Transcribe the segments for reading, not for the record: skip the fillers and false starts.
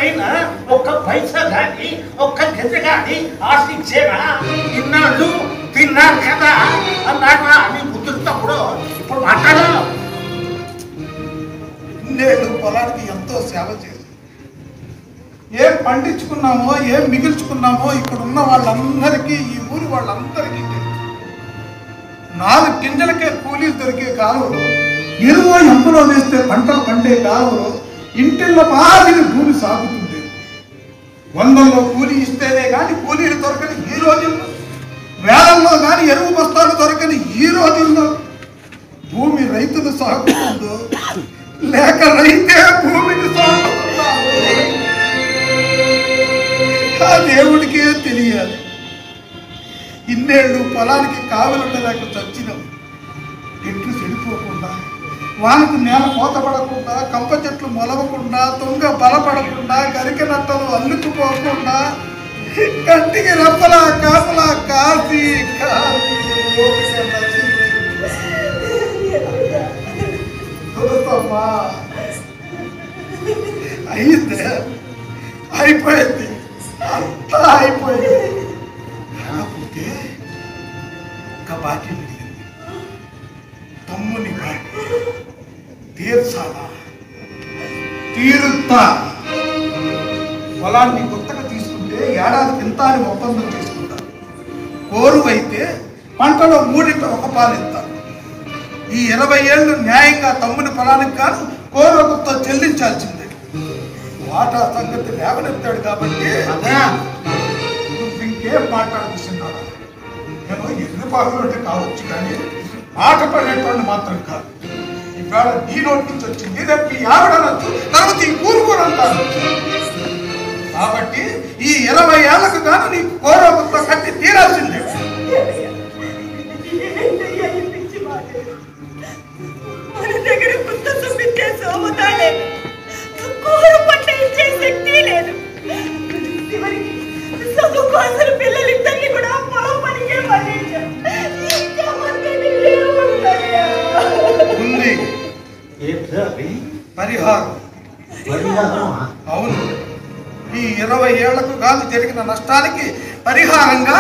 ఎవరైనా ఒక్క పైసా కానీ ఒక్క గెజ కానీ ఆశించేనా? ఇన్నాళ్ళు తిన్నాను కదా అన్నాక అని గుర్తున్నప్పుడు ఇప్పుడు మాట్లాడా. నేను పొలానికి ఎంతో సేవ చేసి ఏం పండించుకున్నామో ఏం మిగిల్చుకున్నామో ఇక్కడ ఉన్న వాళ్ళందరికీ, ఈ ఊరి వాళ్ళందరికీ 4 గింజలకే కూలీలు దొరికే కాలువలు, ఎరువు ఎంపులో వేస్తే పంటలు పండే కాలువలు, ఇంటిల్లో మాదిరి భూమి సాగుతుంది. 100లో కూలీ ఇస్తేనే కానీ కూలీలు దొరకని ఈ రోజుల్లో, వేలల్లో కానీ ఎరువు బస్తాలు దొరకని ఈ రోజుల్లో భూమి రైతులు సాగుతుందో లేక రైతే భూమిని సాగుతున్నారు ఆ దేవుడికే తెలియాలి. ఇన్నేళ్ళు పొలానికి కావలుండలేక చచ్చినాం. చెట్లు చెడిపోకుండా, వానకు నేల కోతపడకుండా, కంప చెట్లు మొలవకుండా, తుంగ బలపడకుండా, గరిక నట్టలు అల్లుకుపోకుండా, కంటికి రప్పలా కాపలా కాసి అయింది, అయిపోయింది, అంతా అయిపోయింది. కాకపోతే ఒక బాకీ మిగిలింది. తమ్ముని బాకీ తీర్చాలా, తీరుతా. పొలాన్ని కొత్తగా తీసుకుంటే ఏడాదికి ఇంత అని ఒప్పందం తీసుకుంటారు. కోరువైతే పంటలో 3 ఒక పాలు ఇస్తారు. ఈ 20 ఏళ్ళు న్యాయంగా తమ్ముని పొలానికి కాను కోరువతో చెల్లించాల్సిందే. వాటా సంగతి లేవనెత్తాడు కాబట్టి ఇంకేం మాట్లాడుతున్నాడు. నేను ఎన్ని పాటలు కావచ్చు కానీ మాట పడేటువంటి మాత్రం కాదు. ఇవాళ నీ నోటి నుంచి వచ్చింది, రేపు మీ ఆవిడనొచ్చు, తర్వాత ఈ కూరుకూరు అంటారు. కాబట్టి ఈ 20 ఏళ్లకు గాను నీ కోరవతో కట్టి తీరాల్సిందే. మన దగ్గర కొత్త చూపించే సోమతా లేదు, కూర పట్ట ఇచ్చే శక్తి లేదు. చివరికి చదువుకోవాల్సిన పిల్లలిద్దరినీ కూడా పొలం పనికే పండించాం. ఇంకా ఉంది పరిహారం. అవును, ఈ 20 ఏళ్లకు గాను జరిగిన నష్టానికి పరిహారంగా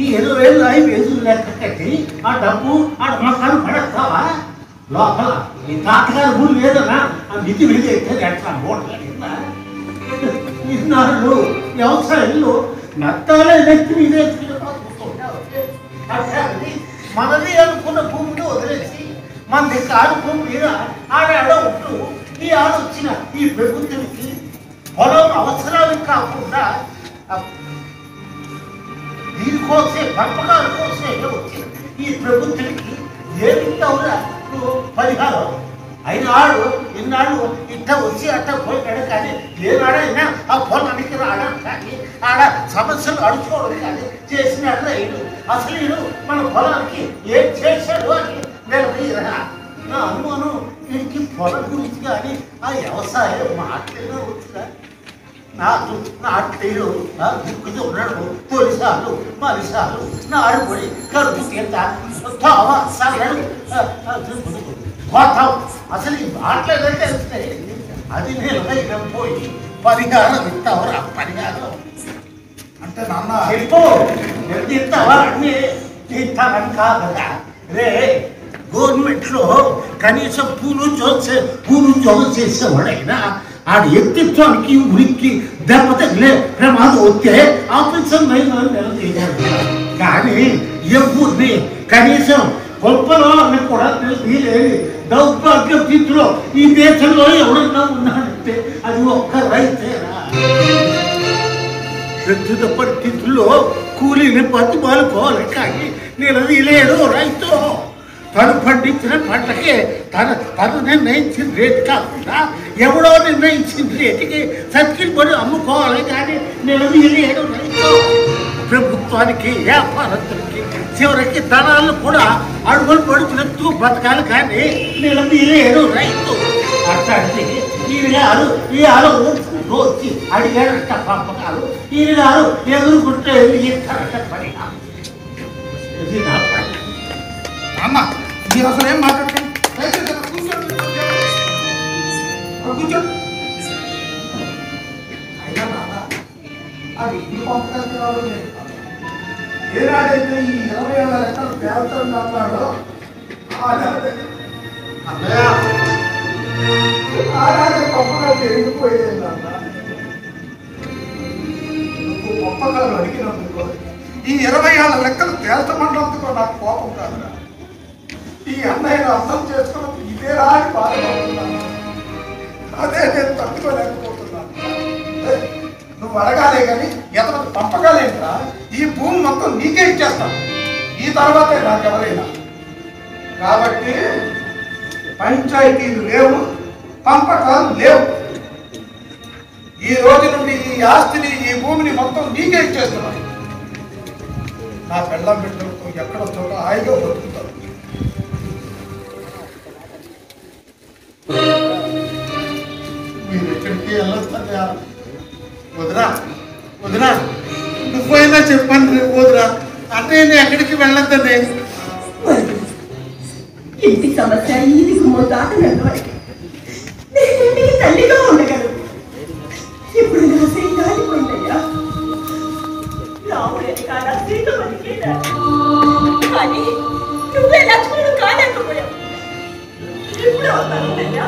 ఈ 20 ఏళ్ళు వేసులు లెక్క కట్టి ఆ డబ్బు ఆ మొత్తాన్ని పడేస్తావా? లోపల ఈ తాతగారి భూమి లేదన్నా ఆ నిధి మీద ఎట్లా ఇన్నాళ్ళు వ్యవసాయంలో నట్టాలే నెత్తి మీద మనది అనుకున్న భూమిని వదిలేసి మనది కాదు భూమి మీద ఆడ ఉంటూ ఈ ఆడొచ్చిన ఈ ప్రభుత్వానికి పొలం అవసరాలకు కాకుండా దీనికోసే పంపకాల కోసే వచ్చిన ఈ ప్రభుత్వానికి ఏమిటవురా పరిహారం అయినాడు. ఇన్నాడు ఇట్ట వచ్చి అట్ట పోయినాడు కానీ ఏనాడైనా ఆ పొలానికి రావడం కానీ ఆడ సమస్యలు అడుచుకోవడం కానీ చేసినాడు రైడు. అసలు వీడు మన పొలానికి ఏం చేశాడు అని నేను నా అనుమానం. వీడికి పొలం గురించి కానీ ఆ వ్యవసాయం మాట్లాడినా వచ్చినా నాకు నాట్లేడు దిక్కుతో ఉన్నాడు. తొలిసార్లు మరిసార్లు నారుబడి కడుపు తీత సాగాడు అసలు ఈ మాట్లాడంటే అది నేను పోయి పరిహారం ఇస్తావరా? పరిహారం అంటే నాన్న చెప్పు, ఇస్తావా అన్నీ ఇస్తానని కాదా? రే గవర్నమెంట్లో కనీసం పూలు జోగం చేసేవాడైనా ఆడ వ్యక్తిత్వానికి ఉనికి దెబ్బ తగిలే ప్రమాదం వస్తే ఆఫీసర్ నిలదీయాలి. కానీ ఎవరిని కనీసం గొప్పలోని కూడా తెలియలేని దౌర్భాగ్య స్థితిలో ఈ దేశంలో ఎవరన్నా ఉన్నాడంటే అది ఒక్క రైతేనా? ప్రస్తుత పరిస్థితుల్లో కూలీని బతిమాలుకోవాలి కానీ నిలదీయలేడు రైతు. తను పండించిన పంటకి తను నిర్ణయించిన రేటు కాకుండా ఎవడో నిర్ణయించిన రేటుకి సర్కిల్ పడి అమ్ముకోవాలి కానీ నిలదీయలేడు రైతు. ప్రభుత్వానికి వ్యాపారస్తులకి చివరికి ధనాలు కూడా అడుగులు పడుతున్నట్టు బతకాలి కానీ నిలదీయలేడు రైతు. అట్లాంటి ఈ ఆలోచనకు వచ్చి అడిగాడట పంపకాలు, ఈయనగారు ఎదుర్కొంటే పరిహారం. ఇది నా పని. అన్న మీరు అసలు ఏం మాట్లాడుతుంది? కూర్చో. అయినా నాన్న అది ఇంటి పంపకానికి రావడం ఏనాడైతే ఈ 20 ఏళ్ళ లెక్కలు పేర్చడం అన్నాడో ఆనాడే పంపకాలు పెరిగిపోయేది నాన్న. నువ్వు పంపకాలు అడిగినందుకో ఈ 20 ఏళ్ళ లెక్కలు తేల్చమన్నందుకో నాకు కోపం కాదురా. ఈ అన్నయ్యను అర్థం చేసుకున్నప్పుడు ఇదేరా అని బాధపడుతున్నాను. అదే నేను తట్టుకోలేకపోతున్నాను. నువ్వు అడగాలే కానీ ఎతను పంపకాలేంట్రా? ఈ భూమి మొత్తం నీకే ఇచ్చేస్తాను. ఈ తర్వాతే నాకెవరైనా. కాబట్టి పంచాయతీలు లేవు, పంపకాలు లేవు. ఈ రోజు నుండి ఈ ఆస్తిని ఈ భూమిని మొత్తం నీకే ఇచ్చేస్తున్నాను. నా పెళ్ళం బిడ్డలతో ఎక్కడ చోట హాయిగా బతుకుతాను. మీరు ఎక్కడికి వెళ్ళొస్తారా? వదినా వదినా నువ్వైనా చెప్పండి వదినా, అన్నయ్య ఎక్కడికి వెళ్ళొద్దని. ఇంటి సమస్య ఇది గుమ్మం దాటనందువరకు నేను ఇంటికి తల్లిగా ఉండగలను. ఇప్పుడు నా శ్రీ కాలిపోయిందయ్యా. రాముడే కాదా సీత బతికేదా? కానీ నువ్వే లక్ష్మణుడు కాలేకపోయావు. ఇప్పుడు అవుతానయ్యా.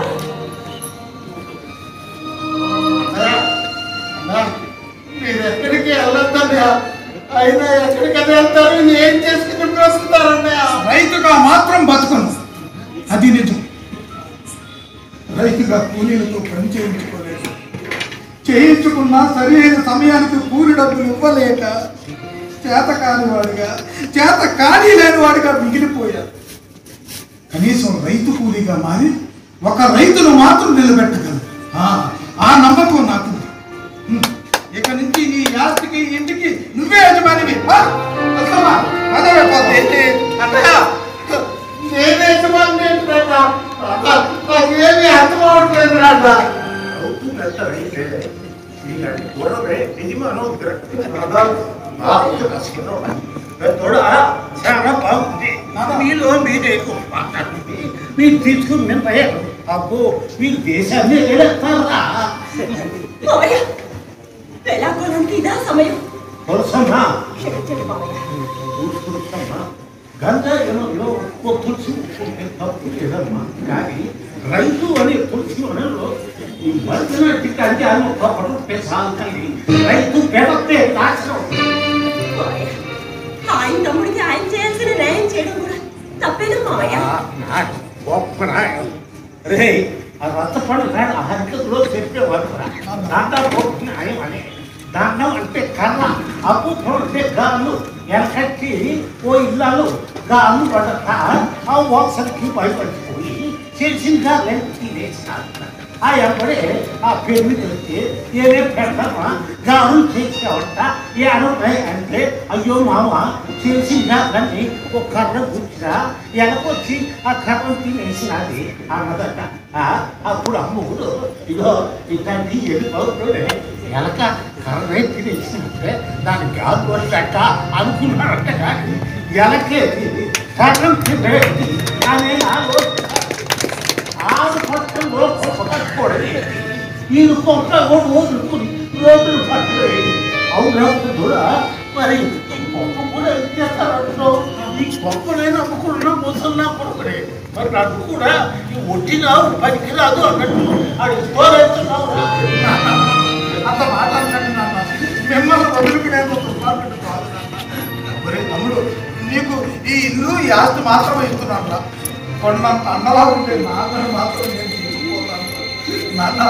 మీరు ఎక్కడికి వెళ్ళొద్దన్నయ్య. అయినా ఎక్కడికైనా వెళ్తారు, ఏం చేసుకుని వస్తున్నారన్నయ్య. రైతుగా మాత్రం బతుకును, అది నిజం. రైతుగా కూలీలతో పని చేయించుకోలేదు. చేయించుకున్నా సరైన సమయానికి కూలి డబ్బులు ఇవ్వలేక చేత కానివాడిగా, చేత కాని లేనివాడిగా మిగిలిపోయారు. కనీసం రైతు కూలీగా మారి ఒక రైతును మాత్రం నిలబెట్టగలరు. ఆ నమ్మకం నాకు. ఇక నుంచి ఈ ఆస్తికి ఇంటికి నువ్వే యజమానివి. నేనే యజమాని నాకేమీ అర్థం అవట్లేదు నాన్న. చాలా బాగుంది. మీలో మీరే మాట్లాడుతుంది. మీరు తీసుకుని నేను పోయాను. అబ్బో మీరు దేశాన్ని వెళ్ళేస్తారా? వేళాకోళానికి ఇదా సమయం. తెలుసమ్మా క్షమించండి మామయ్య. చూసుకుంటామ్మా గంగాజలంలో ఓ తులసి తప్పు లేదమ్మా. కానీ రైతు అనే తులసి మనలో ఈ మధ్యనాటికి అంటే ఆయన ఒకప్పుడు పెసాలి. రైతు పెడితే నాశనం. ఆయన తమ్ముడికి ఆయన చేయాల్సిన న్యాయం చేయడం కూడా తప్పేనా మామయ్య? గొప్ప న్యాయం రే. ఆ రచ్చపడి ఆ హరికలో చెప్పేవాడు దాంట్లో గొప్ప న్యాయం అని. దాంట్లో అంటే కర్ర, అప్పు అంటే గాలు ఎనకట్టి ఓ ఇల్లాలు గాలు పడక ఆ ఒకసారికి భయపడిపోయి చేసిందిగా లెంకి వేసినారు. ఆ ఎప్పుడే ఆ పెళ్లి తెలిస్తే ఏమే పెడతామా గాలు చేసేవంట. ఏడున్నాయి అంటే అయ్యో మామ చేసిందా కానీ ఒక కర్ర కూర్చురా ఎనకొచ్చి ఆ కర్ర తినేసినది అన్నదట. అప్పుడు అమ్ముడు ఇదో ఇట్లాంటి వెళ్ళిపోతుండే ఎలక కర్రే తినేసినట్టే దాని గాలు వచ్చాక అనుకున్నారంట. కానీ ఎలకేది కర్రం తినేది అనే ఆరు పట్టణంలో పట్టుకోవడమే. ఈ కొంత వదులుకుని రోడ్లు పట్టలేదు. అవునప్పుడు కూడా మరి గొప్ప కూడా చేస్తారంటున్నావు. ఈ గొప్పనైనా అమ్ముకున్నా ముసలినా కొడుకునే. మరి నాకు కూడా ఈ ఒట్టినా పనికి రాదు అన్నట్టు అది తోలేస్తున్నావు. అంత మాట్లాడకండి నాన్న. మిమ్మల్ని వదులుకునేందుకు దుర్మార్గుడు కాదు నాన్న. ఒరే తమ్ముడు, నీకు ఈ ఇల్లు ఈ ఆస్తి మాత్రమే ఇస్తున్నాను. కొన్నంత అన్నలా ఉంటే నాన్నని మాత్రం నేను తీసుకుపోతాను నాన్న.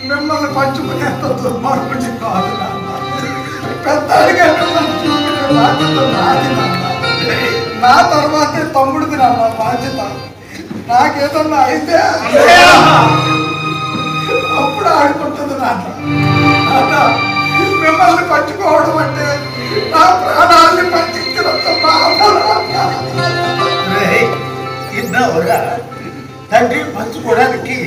మిమ్మల్ని పంచుకునేంత దుర్మార్గుడి కాదు నాన్న. పెద్దడిగా మిమ్మల్ని చూసుకునే బాధ్యత నాది నాన్న. నా తర్వాతే తమ్ముడిది నాన్న బాధ్యత. నాకేదన్నా అయితే అప్పుడు ఆడుకుంటుంది నాన్న. నాన్న మిమ్మల్ని పంచుకోవడం అంటే నా ప్రాణాన్ని పంచించినంత ఇన్నావురా తండ్రిని పంచుకోవడానికి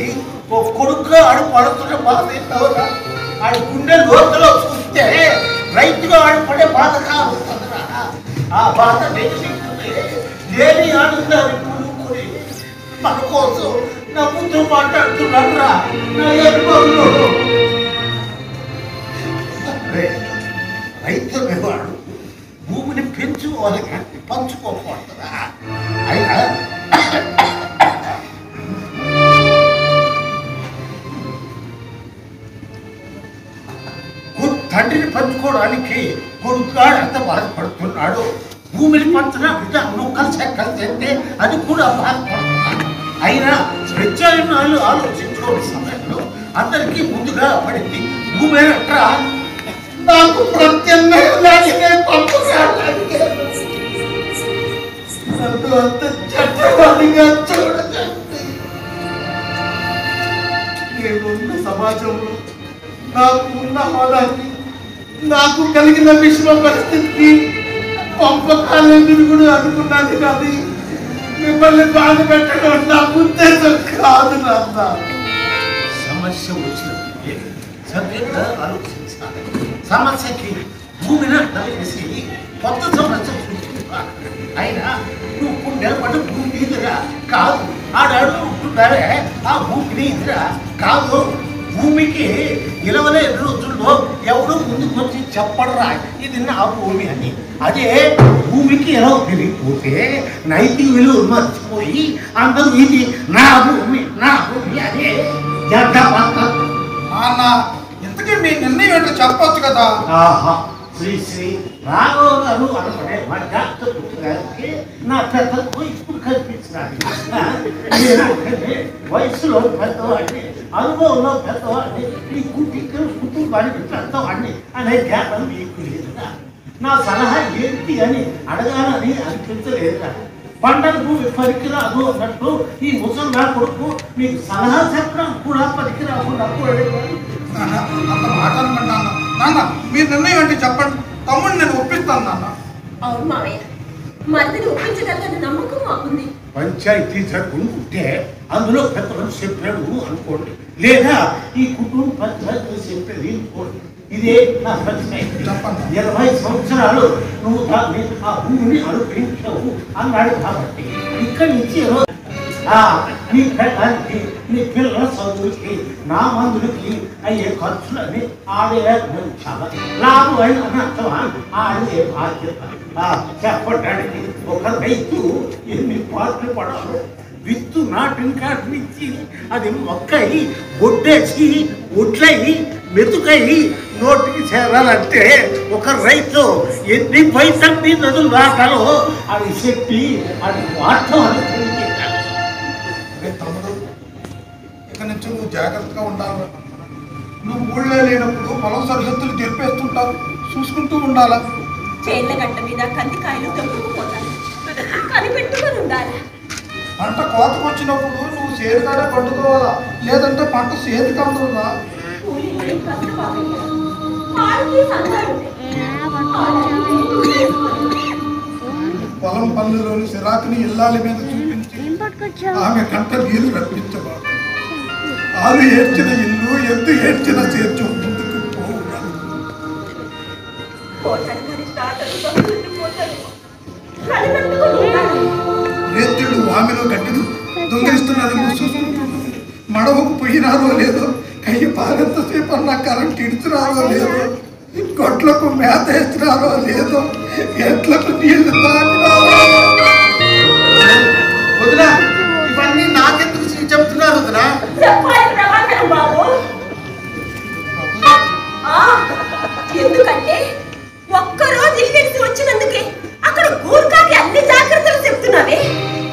ఒక కొడుకు ఆడు పడుతున్న బాధ ఇన్నావురా. ఆడి గుండె లోతులో చూస్తే రైతుగా ఆడు పడే బాధ కాదు. ఆ బాధ లేని ఆడుందని కొనుక్కొని మన కోసం నవ్వుతూ మాట్లాడుతున్నాడు రా నా ఏడుకోడు. రైతు వాడు భూమిని పెంచుకోవాలి కానీ పంచుకోకూడదురా. అయినా తండ్రిని పంచుకోవడానికి కొడుకుగాడు ఎంత బాధపడుతున్నాడు. భూమిని పంచిన బిడ్డ మొక్కలు చెక్కలు తింటే అది కూడా బాధపడుతున్నాడు. అయినా ప్రత్యామ్నాయాలు ఆలోచించుకోని సమయంలో అందరికీ ముందుగా పడింది భూమి ఎట్రా. నాకు ప్రత్యామ్నాయాలే పంపుకోవడానికి నన్ను అంత చట్టవాడిగా చూడకండి. నేనున్న సమాజంలో నాకు ఉన్న హోదాన్ని నాకు కలిగిన విశ్వ పరిస్థితికి పంపకాలేదని కూడా అనుకున్నది కాదు. మిమ్మల్ని బాధ పెట్టడం నా ఉద్దేశం కాదు. నాన్న సమస్య వచ్చినప్పుడు సభ్యంగా ఆలోచించాలి. సమస్యకి భూమిని అర్థం చేసి కొత్త సమస్య చూసుకుంటాను. అయినా నువ్వు పుణ్యపడి భూమి ఇదిరా కాదు. ఆడాడు ఉంటున్నారే ఆ భూమిని ఇదిరా కాదు. భూమికి 20 రోజుల్లో ఎవడో ముందుకు వచ్చి చెప్పడరా ఇది నా భూమి అని. అదే భూమికి ఎలా పెరిగిపోతే నైతిక విలువలు మర్చిపోయి అందరూ ఇది నా భూమి నా భూమి అదే నాన్న ఇంతకీ మీ నిర్ణయం ఏంటో చెప్పొచ్చు కదా. ఆహా శ్రీ శ్రీ రాఘవ గారు అనుకునే మా డాక్టర్ గారికి నా పెద్దకు ఇప్పుడు కనిపించినాడు. వయసులో పెద్దవాడిని అనుభవంలో పెద్దవాడిని ఈ కుటుంబానికి పెద్దవాడిని అనే జ్ఞాపం మీకు లేదుగా. నా సలహా ఏంటి అని అడగాలని అనిపించలేదుగా. పంటల భూమి పనికిరాదు అన్నట్టు ఈ ముసలినా కొడుకు మీకు సలహా చెప్పడం కూడా పనికిరాకుండా అంత మాట అనుకుంటాను. నాన్న మీ నిర్ణయం ఏంటి చెప్పండి. తమ్ముడిని నేను ఒప్పిస్తాను నాన్న. అవును మావయ్య, మరిదిని ఒప్పించగలగని నమ్మకం మాకుంది. పంచాయతీ జరుగుతుంటే అందులో పెద్ద మనిషి చెప్పాడు అనుకోండి, లేదా ఈ కుటుంబ పంచాయతీ చెప్పేది అనుకోండి. ఇదే నా పంచాయతీ. 20 సంవత్సరాలు నువ్వు దాన్ని ఆ భూమిని అనుభవించావు అన్నాడు. కాబట్టి ఇక్కడి నుంచి నీ పిల్లలకి నీ పిల్లల చదువుకి నా మందులకి అయ్యే ఖర్చులని ఆడే చాలా లాభం అయిన అన్నర్థమా ఆడే బాధ్యత. చెప్పడానికి ఒక రైతు ఎన్ని పాటలు పడాలో విత్తు నాటిన కాటి నుంచి అది మొక్కై ఒడ్డేసి ఒడ్లై మెతుకై నోటికి చేరాలంటే ఒక రైతు ఎన్ని పైసలు నదులు రాటాలో అది చెప్పి అది వాడటం అని తెలియజేయాలి. తమ్ముడు ఇక నుంచి నువ్వు జాగ్రత్తగా ఉండాలి. నువ్వు ఊళ్ళో లేనప్పుడు పొలం సరిహద్దులు జరిపేస్తుంటావు, చూసుకుంటూ ఉండాలా. చేళ్ల గట్ట మీద కందికాయలు దొరుకుపోతాయి, కనిపెట్టుకొని ఉండాలి. పంట కోతకు వచ్చినప్పుడు నువ్వు సేరుగానే పండుకోవాలా, లేదంటే పంట సేతికి అందరున్నా. పొలం పనులలోని సిరాకుని ఇల్లాలి మీద చూపించి ఆమె కంట నీరు రప్పించబాడు. ఆలు ఏడ్చిన ఇల్లు ఎద్దు ఏడ్చిన చేర్చు ముందుకు పోవుగా. రేత్రుడు ఆమెలో గట్టిని దొంగిలిస్తున్నారేమో చూసుకుంటున్నాను. మడవకు పోయినారో లేదో, కయ్యి పాగంతసేపు అన్నా కరెంట్ ఇడుచురారో లేదో, గొడ్లకు మేత వేస్తున్నారో లేదో, ఎట్లకు నీళ్లు తాకినారో. వదినా ఇవన్నీ నాకెందుకు చెప్తున్నారు వదినా? ఎందుకంటే ఒక్కరోజు ఇల్లు వచ్చినందుకే అక్కడ గూర్ఖాకి అన్ని జాగ్రత్తలు చెప్తున్నావే,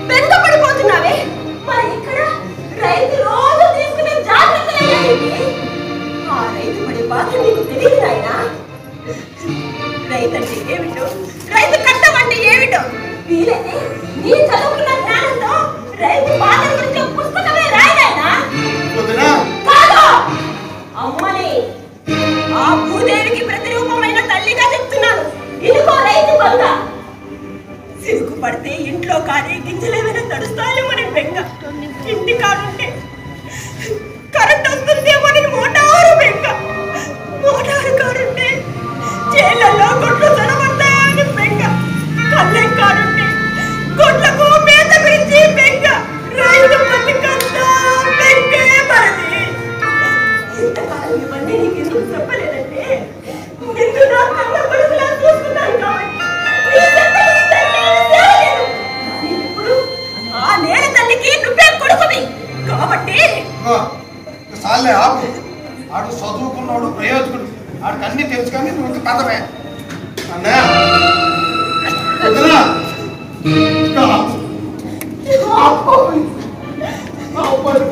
బెంగపడిపోతున్నావే. మరి ఇక్కడ రైతు రోజు తీసుకునే జాగ్రత్తలు ఆ రైతు పడే బాధ నీకు తెలియదు నాయనా. రైతు అంటే ఏమిటో, రైతు కట్టం అంటే ఏమిటో వీలైతే నీ చదువుకున్న జ్ఞానంతో రైతు బాధ గురించి పుస్తకమే రాయనాయనా. కాదు అమ్మని ఆ భూదేవికి ప్రతిరూపమైన తల్లిగా చెప్తున్నాను. ఇదిగో రైతు బంగ. సిరుకు పడితే ఇంట్లో కానీ గింజలేమైనా తడుస్తాయేమోని బెంగ. ఇంటి కాడుంటే కరెంట్ వస్తుందేమోని మోటారు బెంగ. మోటారు కాడుంటే చేళ్లలో గొడ్లు చడబడతాయని బెంగ. కళ్ళెం కాడుంటే గొడ్లకు మేత గురించి బెంగ. రైతు బతికంతా వాడికి అన్నీ తెలుసు కానీ నువ్వు పదవే అన్నయ్య వదినా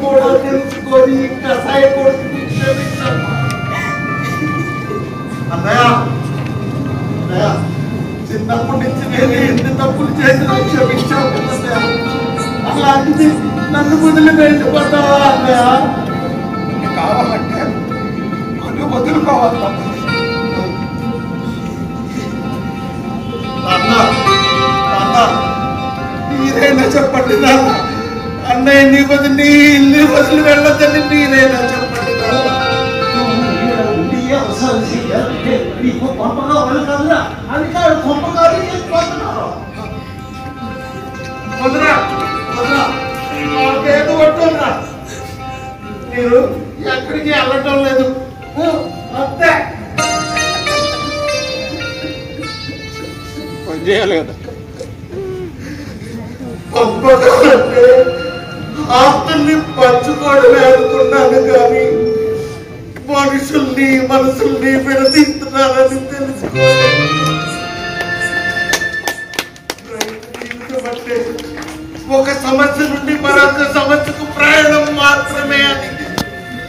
కూడా తెలుసుకొని కషాయ అన్నయ్య అన్నయ్య చిన్నప్పటి నుంచి నేను ఎన్ని తప్పులు చేసినా క్షమించావు కదా అలాంటిది నన్ను వదిలి వెళ్ళిపోతావా అన్నయ్య కావాలంటే అను వదులుకోవాలి నాన్న నాన్న మీరైనా చెప్పండి నాన్న అన్నయ్యని వదిలి ఇల్లు వదిలి వెళ్ళదని మీరైనా చెప్పండి నాన్న నీకు పంపగా వాళ్ళు కదరా అందుకే పంపగారు చేసుకుంటున్నారు వదరా వదరా నాకేదో పట్టురా మీరు ఎక్కడికి వెళ్ళటం లేదు అంతే పని చేయాలి కదా పంపగాలంటే ఆస్తుల్ని పంచుకోవడమే అనుకున్నాను కానీ మనుషుల్ని మనసుల్ని విడదీస్తున్నారని తెలుసుకోవాలి ఒక సమస్య నుండి మరొక సమస్యకు ప్రయాణం మాత్రమే అని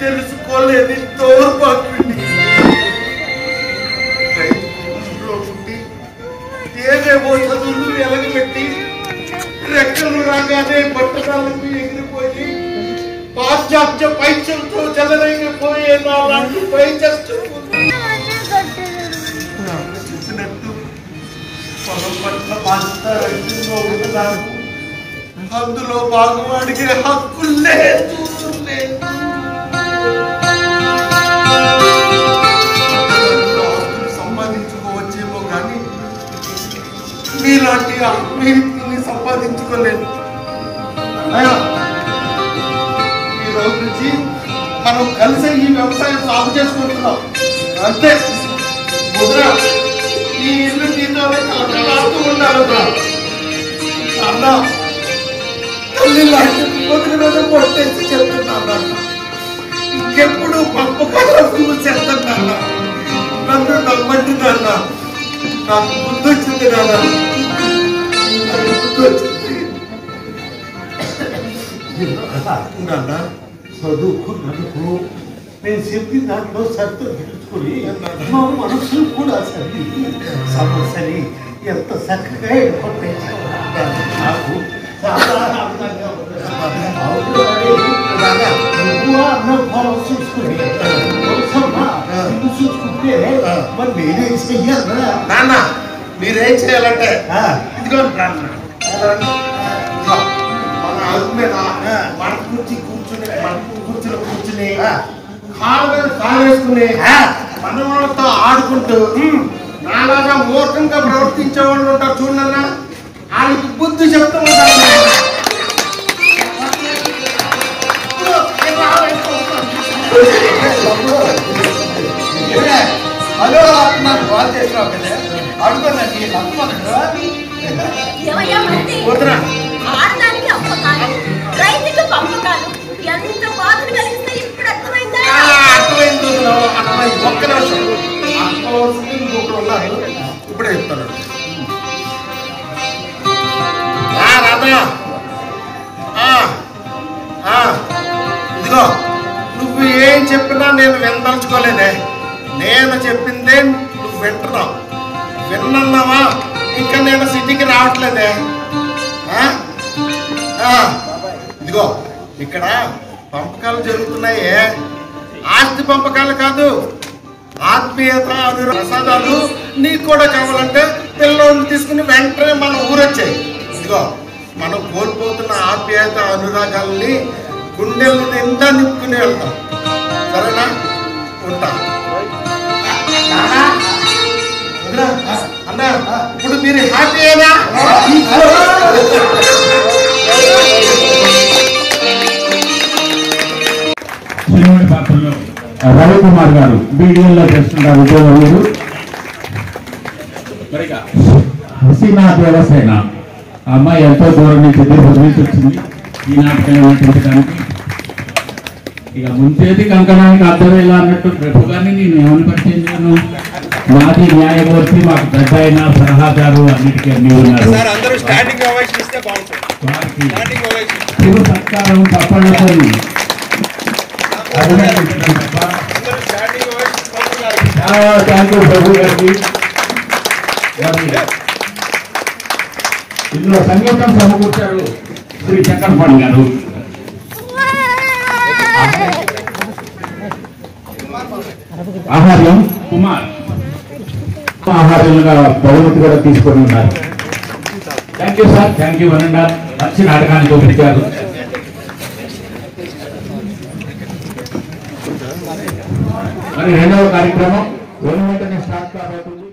తెలుసుకోలేని దౌర్భాగ్యుడిని ఏదేవో చదువులు ఎలగబెట్టి రెక్కలు రాగానే పట్టణాలకు ఎగిరిపోయి పాశ్చాత్య పైచంతో చెలరైపోయే నాలాంటి పైచస్తు చెప్పినట్టు పొలం పట్ల బాధ్యత అందులో భాగవాడికి హక్కు లేదు సంపాదించుకోవచ్చేమో కానీ మీలాంటి ఆత్మీయుల్ని సంపాదించుకోలేదు ఈ రోజు నుంచి మనం కలిసి ఈ వ్యవసాయం సాగు చేసుకుంటున్నాం అంతే ముద్ర ఈ ఇల్లు నీతోనే కలకలాడుతూ ఉండాలన్నా అన్న తల్లి లాంటి పొద్దున కొట్టేసి చెప్తున్నాను అన్న ఇంకెప్పుడు పంపకాలకు చెప్తున్నాను నన్ను నమ్మండి నాన్న నాకు గుర్తొచ్చింది నాన్న గుర్తొచ్చింది నాన్న చదువుకున్నందుకు నేను చెప్పిన దాంట్లో సత్యం తెలుసుకుని మా మనసులు కూడా సరి సమస్యని ఎంత చక్కగా ఏర్పడతాయి నాకు చాలా ఆనందంగా నువ్వు అన్న ఫలం చూసుకుని చూసుకుంటే మరి నేనేం చెయ్యాలా నాన్న మీరేం చేయాలంటే ఇదిగో నాన్న మన మీద మన కుర్చీలో కూర్చుని కాళ్ళ మీద కాలు వేసుకుని మన వాళ్ళతో ఆడుకుంటూ నాలాగా మూర్ఖంగా ప్రవర్తించే వాళ్ళు ఉంటారు చూడన్నా వాళ్ళకి బుద్ధి చెప్తూ ఉంటారు హలో నాకు కాల్ చేసినావు కదా అడుగునండి వద్దురా ఆడదానికి అమ్మకాలు రైతుకు పంపకాలు ఎంత బాధలు కలిగిస్తే ఇప్పుడు అర్థమైందా అర్థమైంది ఒక్క నిమిషం ఇంకొకరు ఉన్నారు ఇప్పుడే చెప్తాను రాధా ఇదిగో నువ్వు ఏం చెప్పినా నేను వినదలుచుకోలేదే నేను చెప్పిందే నువ్వు వింటున్నావు విన్నావా ఇంకా నేను సిటీకి రావట్లేదే ఇదిగో ఇక్కడ పంపకాలు జరుగుతున్నాయే ఆస్తి పంపకాలు కాదు ఆత్మీయత ప్రసాదాలు నీకు కూడా కావాలంటే పిల్లల్ని తీసుకుని వెంటనే మన ఊరొచ్చాయి ఇదిగో మనం కోల్పోతున్న ఆప్యాయత అనురాగాల్ని గుండెల నిండా నింపుకుని వెళ్తాం సరేనా ఉంటా అన్న ఇప్పుడు మీరు హ్యాపీ అయినా సినిమా పాత్రలో రవికుమార్ గారు బీడీఎల్లో చేస్తున్నారు ఉద్యోగులు హసీనా దేవసేన అమ్మాయి ఎంతో దూరం నుంచి వచ్చింది ఈ నాటకాన్ని నటించడానికి ఇక ముంచేది కంకణానికి అర్థమేలా అన్నట్టు ప్రభు గారిని నేను ఏమని పరిచయం చేయను. మాది న్యాయమూర్తి, మాకు పెద్ద అయిన సలహాదారు అన్నిటికీ అన్ని ఉన్నారు. వారికి చిరు సత్కారం తప్పనితో అభినందించడం తప్ప. థ్యాంక్ యూ ప్రభు గారికి. ఇందులో సంగీతం సమకూర్చారు శ్రీ చక్రపాణి గారు. ఆహార్యం కుమార్ ఆహార్యంగా బహుమతి కూడా తీసుకొని ఉన్నారు. Thank you sir, thank you అనండి. మంచి నాటకాన్ని చూపించారు. మరి రెండవ కార్యక్రమం వెంటనే స్టార్ట్ కాబోతుంది.